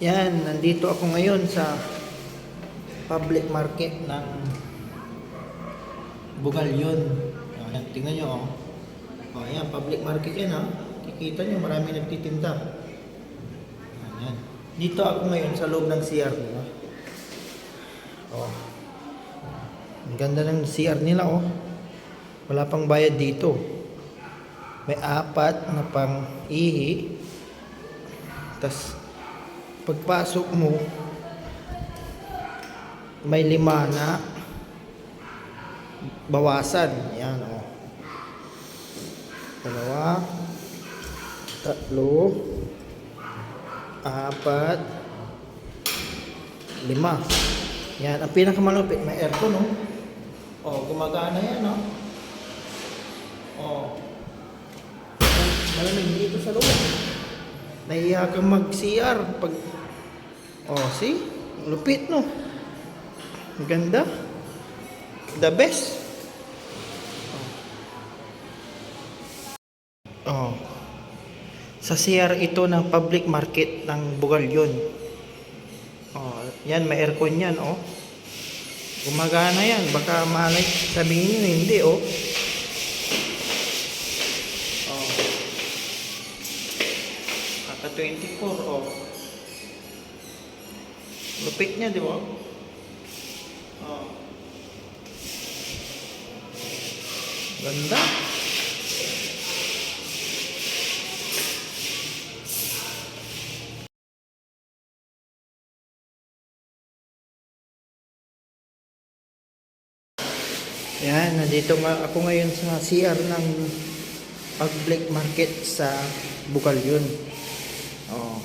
Yan, nandito ako ngayon sa public market ng Bugalyon. Ayan, tingnan nyo oh. Oh, ayan, public market yan ha. Kikita nyo, marami nagtitinda. Ayan. Dito ako ngayon sa loob ng CR nila. Oh. Ang ganda ng CR nila oh. Wala pang bayad dito. May 4 na pang ihi. Tas pagpasok mo, may 5 na bawasan. Yan o. 2, 3, 4, 5. Yan. Ang pinakamalupit, may aircon o. O, gumagana yan o. O. Malamig dito sa loob. Nahiya kang mag-CR pag... Oh, see? Lupit, no? Ang ganda. The best. Oh. Sa CR ito ng public market ng Bugalyon. Oh, yan, may aircon yan, oh. Gumagana yan. Baka malay sabihin nyo, hindi, oh. Naka 24, oh. Lupit niya, di ba? Oh. Ganda. Yan, nandito nga ako ngayon sa CR ng public market sa Bugalyon. Oh.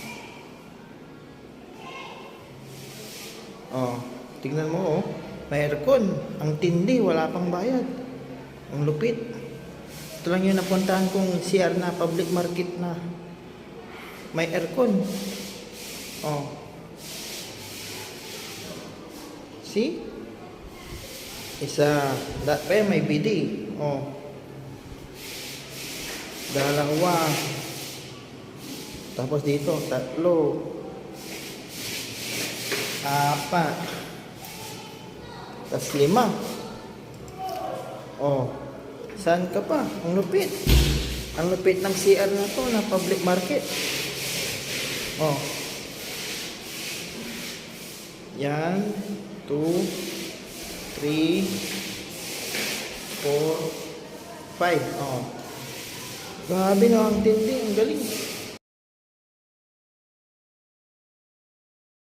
Oh, tingnan mo oh. May aircon. Ang tindi, wala pang bayad. Ang lupit. Ito lang yung napuntahan kong CR na public market na may aircon. Oh. See? Isa, may BD. Oh. 2. Tapos dito, 3. 4. Tas 5. Oh. Saan ka pa? Ang lupit. Ang lupit ng CR na to na public market. Oh. Yan. 2, 3, 4, 5. Oh. Grabe no, ang tindi. Ang galing.